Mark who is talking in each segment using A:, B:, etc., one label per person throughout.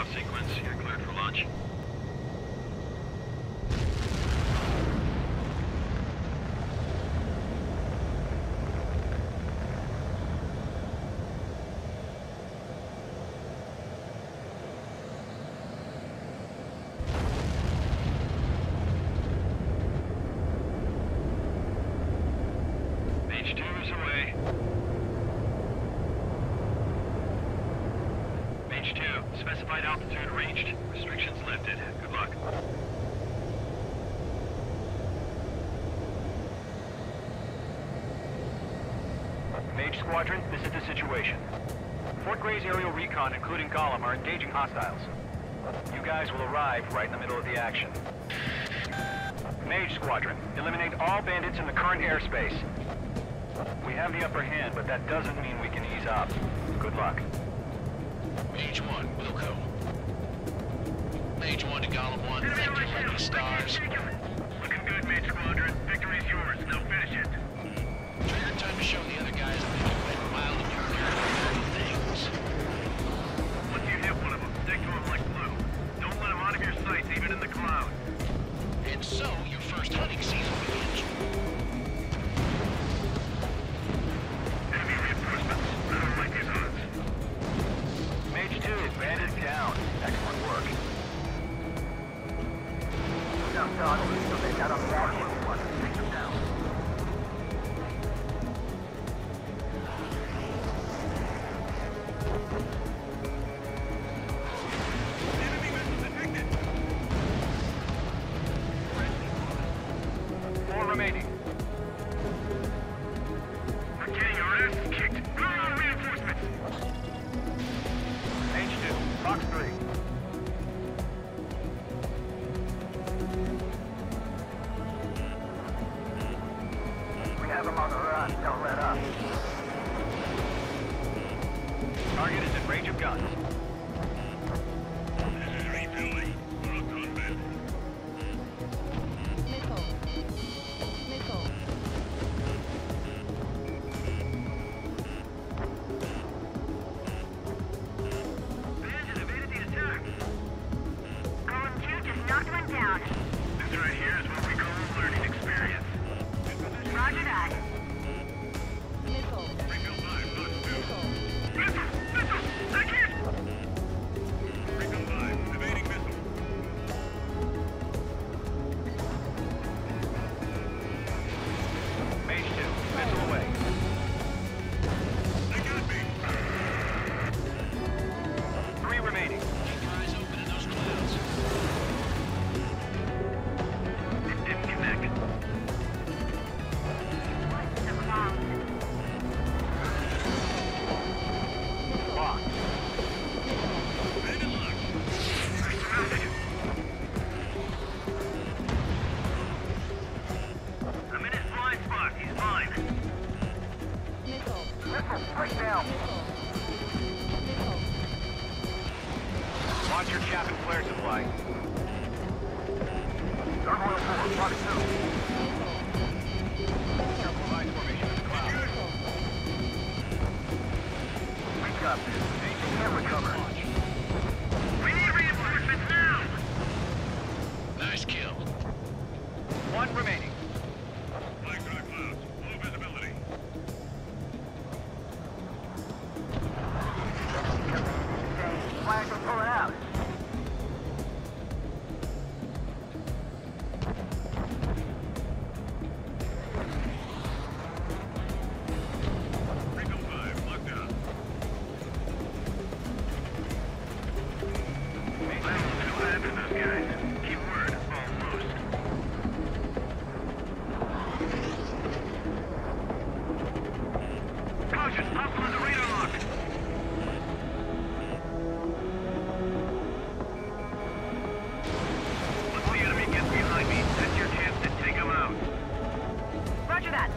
A: liftoff sequence. You're cleared for launch. H2 is away. H2, specified altitude reached. Restrictions lifted. Good luck.
B: Mage Squadron, this is the situation. Fort Gray's aerial recon, including Gollum, are engaging hostiles. You guys will arrive right in the middle of the action. Mage Squadron, eliminate all bandits in the current airspace. We have the upper hand, but that doesn't mean we can ease up. Good luck.
C: Mage 1, Wilco. Mage 1 to Gollum 1, thank you, lucky stars.
A: Looking good, Mage Squadron. Victory's yours. Now finish it.
C: Fair time to show the other guys that they can win wild and dirty things.
A: Once you hit one of them, stick to them like glue. Don't let them out of your sights, even in the cloud.
C: And so, your first hunting season begins.
A: Enemy reinforcements. I don't like these odds.
B: Mage 2, bandit down. Excellent work. Take them down.
A: Enemy missile detected.
B: 4 remaining.
A: We're getting our asses kicked. Bring on reinforcements.
B: Mage 2, Fox 3. We have them on the run. Don't let up. Target is in range of guns.
A: This is refueling. We're on combat.
D: Missile. Missile.
A: Bandit evaded the attack.
E: Golem 2 just knocked one down.
A: This right here is what we call a learning experience.
E: Roger that.
D: Missile.
A: Refill 5, plus 2.
D: Missile.
A: Missile! Missile! I can't! Refill 5, evading missile.
B: Mage 2, missile away.
A: They got me!
B: 3 remaining.
C: Keep your eyes open in those clouds.
A: It didn't connect.
E: The cloud.
B: Locked.
A: Bandit locked. I surrounded him. I'm in his blind spot. He's mine.
D: Missile.
B: Missile, straight down.
D: Missile. Missile.
B: Launch your chaff and flare supply. Thermal 4, Fox 2. Device formation in the cloud. We got this. Mage can't recover.
A: We need reinforcements now!
C: Nice kill.
B: 1 remaining.
A: Flying through the clouds. Low visibility.
B: Flags are pulling out.
A: Refill 5, locked down. I don't know what happened to those guys. Keep word, almost. Cautious, hostile on the radar lock. Once the enemy gets behind me, that's your chance to take him out.
E: Roger that.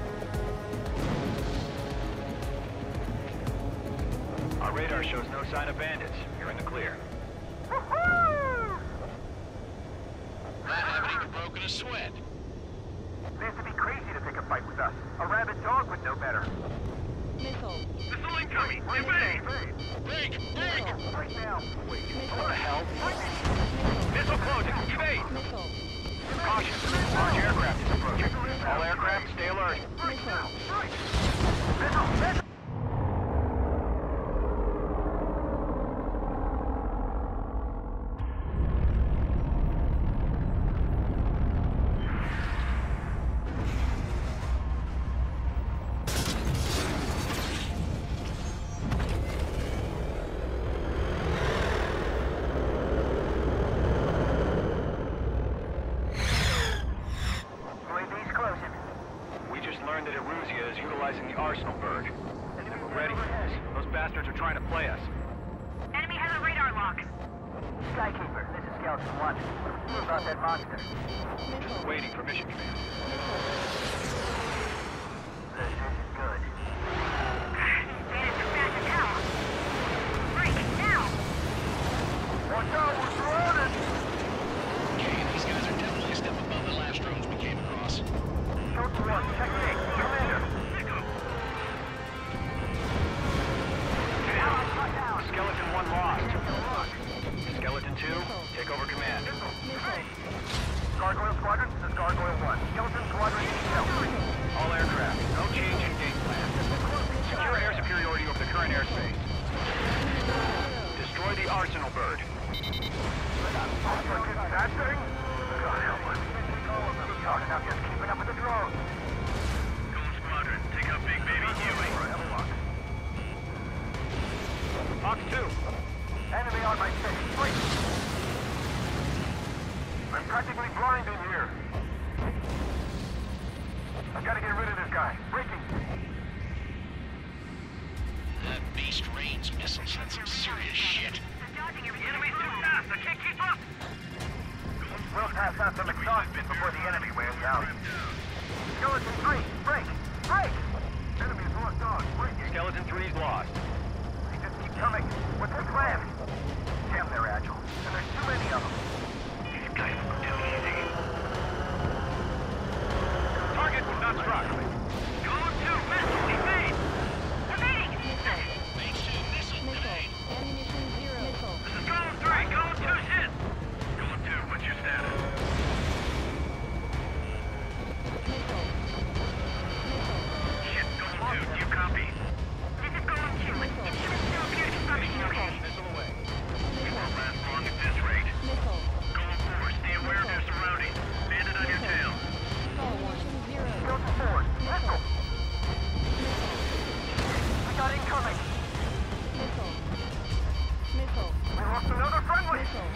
B: Our radar shows no sign of bandits. You're in the clear.
E: Woohoo!
C: I haven't even broken a sweat.
B: They have to be crazy to pick a fight with us. A rabid dog would know better.
D: Missile.
A: Missile incoming! Evade!
C: Break! Break!
B: Right now. Wait,
D: Missile.
B: what the hell?
D: Missile.
B: Missile closing. Evade!
D: Missile.
B: Caution. Large aircraft is approaching. All aircraft, stay alert.
D: Missile.
B: We just learned that Eruzia is utilizing the arsenal bird. And we're ready for this. Those bastards are trying to play us.
E: Enemy has a radar lock.
B: Skykeeper, this is Skeleton 1. What do we do about that monster? Just waiting for mission command. This isn't good.
E: Bandits are fast as hell. Break, now!
B: Watch out, we're surrounded!
C: Okay, these guys are definitely a step above the last drones we came across.
B: Skeleton 1, check me. Commander. Skeleton 1 lost. Skeleton 2, take over command. Gargoyle Squadron, this is Gargoyle 1. Skeleton Squadron, all aircraft, no change in game plan. Secure air superiority over the current airspace. Destroy the arsenal bird. That thing? God help us. Talking about just keeping up with the drones.
A: Gold Squadron, take out Big Baby Huey.
B: Fox 2. Enemy on my six. Wait. I'm practically blind in here. I've got to get rid of this guy. Breaking.
C: That beast rains missiles. That's some serious shit.
E: They're dodging everything.
A: The enemy's too fast, I can't keep up!
B: We'll pass out some exhaustion before the enemy wears out. Skeleton 3, break! Break! Enemy's lost on. Breaking. Skeleton 3's lost. They just keep coming. What's their plan? Damn, they're agile. And there's too many of them. These guys are too easy. Target was not struck.
A: Going to missile, evade!
E: Evading!
C: Phase 2 missile
D: Missile.
C: grenade.
D: Ammunition 0. Missile.
A: This is Golem 3, Golem 2's hit! Golem 2, what's your status?
D: Missile. Missile.
A: Shit, Golem 2, do you copy?
E: This is Golem 2. Instruments still appear to be functioning okay.
B: Missile away.
A: We won't last long at this rate.
D: Missile.
A: Golem 4, stay aware of your surroundings. Bandit on your tail.
D: Call warning 0.
B: Skeleton 4, missile! We got incoming!
D: Missile. Missile.
B: We lost another friendly!
D: Missile.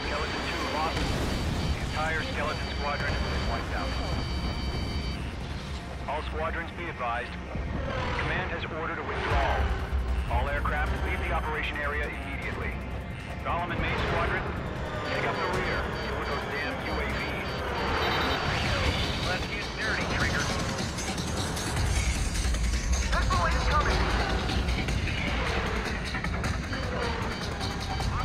B: Skeleton 2 lost. The entire skeleton squadron has been wiped out. All squadrons be advised. Command has ordered a withdrawal. All aircraft leave the operation area immediately. Golem and Main Squadron, take up the rear. Deal with those damn UAVs. Let's get dirty, Trigger. Missile incoming!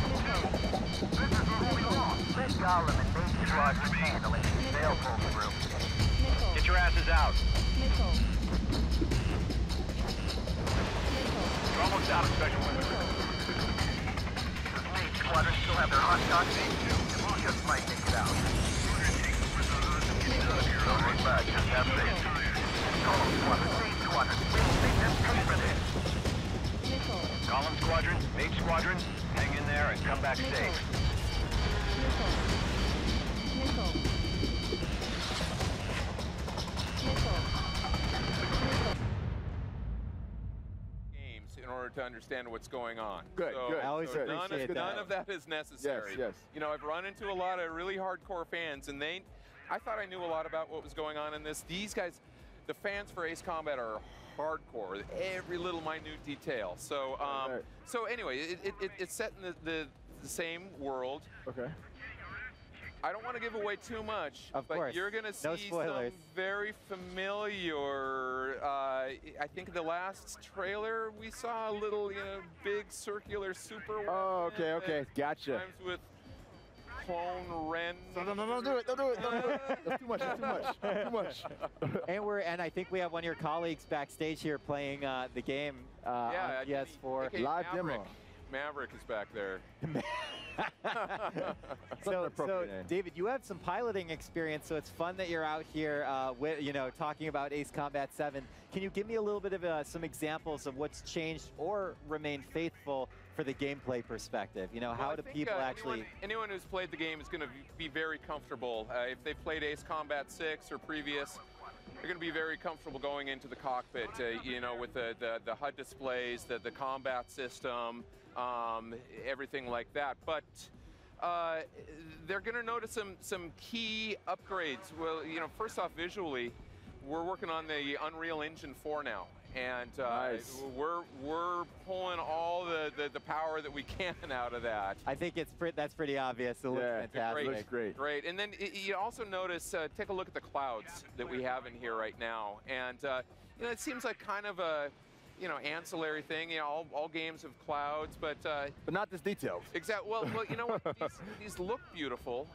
B: This is where we lost. Let Golem and Main Squadron handle it. They'll pull through.
D: Missile.
B: Get your asses out.
D: Missile.
B: You're almost out of special weapons. Main Squadron still have their hot shots. We'll just might make it out. Don't look back, just have faith. Golem Squadron, Main Squadron, they just pay for this.
D: Missile.
B: Golem Squadron, Main Squadron, hang in there and come back safe.
D: Missile. Missile. Missile.
F: Games in order to understand what's going on.
G: Good,
F: So-
G: good.
F: so
G: Always appreciate that.
F: none of that is necessary.
G: Yes, yes.
F: You know, I've run into a lot of really hardcore fans, and I thought I knew a lot about what was going on in this. These guys, the fans for Ace Combat are hardcore, every little minute detail. So,
G: Right.
F: so anyway, it's set in the same world.
G: Okay.
F: I don't want to give away too much,
H: Of
F: but
H: course.
F: you're going to
H: No
F: see
H: spoilers.
F: some very familiar. I think the last trailer we saw a little, big circular super.
G: Oh, okay,
F: weapon
G: okay.
F: that
G: Gotcha.
F: Times with clone Ren.
G: No, don't do it. Don't do it. Don't do it. That's too much. That's too much. Too much.
H: And I think we have one of your colleagues backstage here playing the game on PS4.
F: AKA
G: Live
F: Maverick.
G: demo.
F: Maverick is back there.
H: So David, you have some piloting experience, so it's fun that you're out here, talking about Ace Combat 7. Can you give me a little bit of some examples of what's changed or remained faithful for the gameplay perspective? You know,
F: Well,
H: how
F: I
H: do
F: think,
H: people actually?
F: Anyone who's played the game is going to be very comfortable. If they've played Ace Combat 6 or previous, they're going to be very comfortable going into the cockpit. With the HUD displays, the combat system, everything like that. But they're going to notice some key upgrades. Well, first off, visually, we're working on the Unreal Engine 4 now, and
G: nice.
F: we're pulling all the power that we can out of that.
H: I think that's pretty obvious. It looks fantastic.
G: It looks great.
F: Great, and then you also notice, take a look at the clouds that we have in here right now, and it seems like kind of a ancillary thing. All games have clouds, but
G: not this detailed.
F: Exactly. Well, you know what? These look beautiful,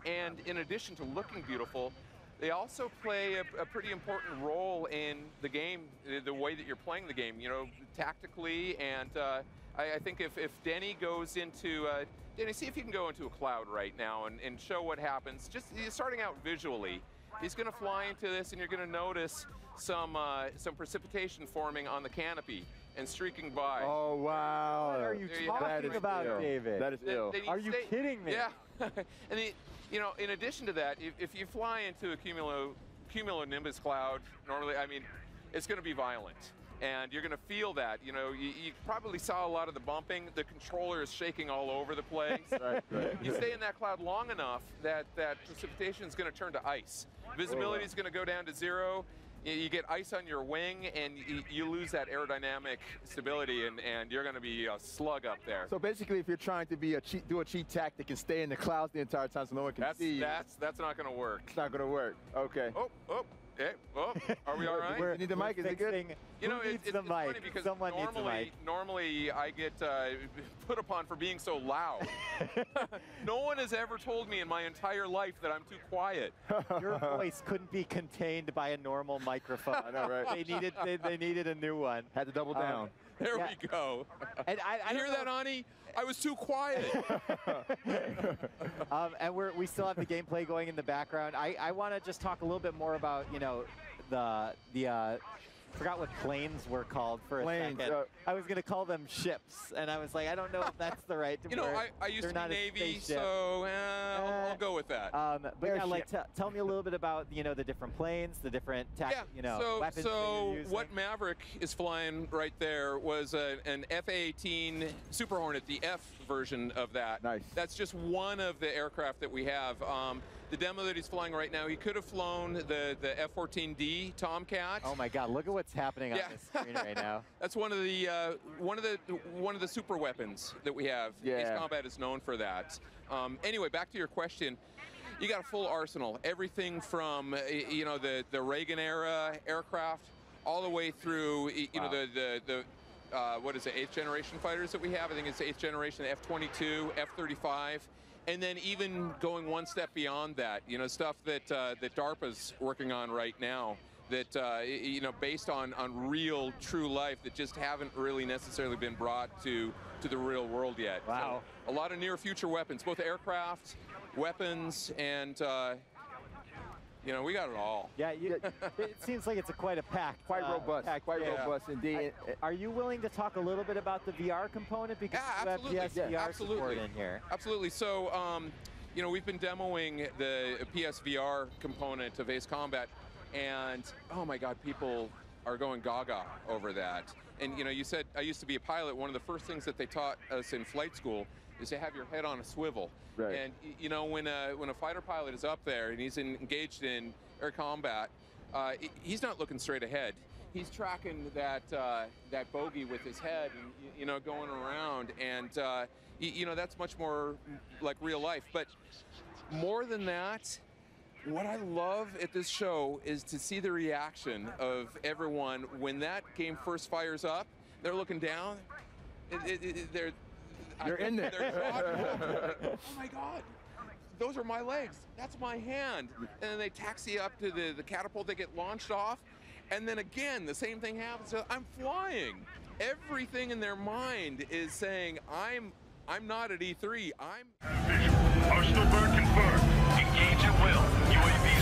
F: and in addition to looking beautiful, they also play a pretty important role in the game, the way that you're playing the game. Tactically, and I think if Denny goes into Denny, see if you can go into a cloud right now and show what happens. Just starting out visually, he's going to fly into this, and you're going to notice some precipitation forming on the canopy and streaking by.
G: Oh wow!
H: What are you talking about, David?
G: That is ill.
H: Are you kidding me?
F: Yeah. And in addition to that, if you fly into a cumulonimbus cloud, normally, it's going to be violent. And you're going to feel that. You probably saw a lot of the bumping. The controller is shaking all over the place.
G: Right.
F: You stay in that cloud long enough that precipitation is going to turn to ice. Visibility is going to go down to 0. You get ice on your wing, and you lose that aerodynamic stability, and you're going to be a slug up there.
G: So basically, if you're trying to do a cheat tactic and stay in the clouds the entire time so no one can see you,
F: that's not going to work.
G: It's not going to work. Okay.
F: Are we all right?
G: You need the mic? Is it good?
F: It's funny because
H: Someone needs the mic.
F: Normally I get put upon for being so loud. No one has ever told me in my entire life that I'm too quiet.
H: Your voice couldn't be contained by a normal microphone.
G: I know, right?
H: They needed a new one.
G: Had to double down.
F: There we go.
H: And I
F: you hear that, Ani? I was too quiet.
H: And we still have the gameplay going in the background. I want to just talk a little bit more about the forgot what planes were called for a second. I was going to call them ships, and I was like, I don't know if that's the right word.
F: I used to be Navy, so I'll go with that.
H: But yeah, tell me a little bit about the different planes, the different weapons.
F: So what Maverick is flying right there was an F-18 Super Hornet, the F version of that.
G: Nice.
F: That's just one of the aircraft that we have. The demo that he's flying right now, he could have flown the F-14D Tomcat.
H: Oh my God! Look at what's happening on this screen right now.
F: That's one of the super weapons that we have.
G: Yeah.
F: Ace Combat is known for that. Anyway, back to your question. You got a full arsenal. Everything from the Reagan era aircraft all the way through what is it, 8th generation fighters that we have. I think it's 8th generation F-22, F-35. And then even going one step beyond that, stuff that DARPA's working on right now, that based on real, true life, that just haven't really necessarily been brought to the real world yet.
H: Wow.
F: So a lot of near future weapons, both aircraft, weapons, and we got it all.
H: Yeah, it seems like it's quite a pack.
G: Quite robust. Quite robust indeed.
H: Are you willing to talk a little bit about the VR component, because you have PSVR support in here?
F: Absolutely. So, we've been demoing the PSVR component of Ace Combat, and oh my God, people are going gaga over that. And you said I used to be a pilot. One of the first things that they taught us in flight school is to have your head on a swivel.
G: Right.
F: And when a fighter pilot is up there and he's engaged in air combat, he's not looking straight ahead. He's tracking that bogey with his head, and going around, and that's much more like real life. But more than that, what I love at this show is to see the reaction of everyone when that game first fires up. They're looking down. They're
G: You're in there.
F: Oh my God. those are my legs. That's my hand. And then they taxi up to the catapult. They get launched off. And then again, the same thing happens. So I'm flying. Everything in their mind is saying, I'm not at E3.
A: Hostile bird confirmed. Engage at will. UAV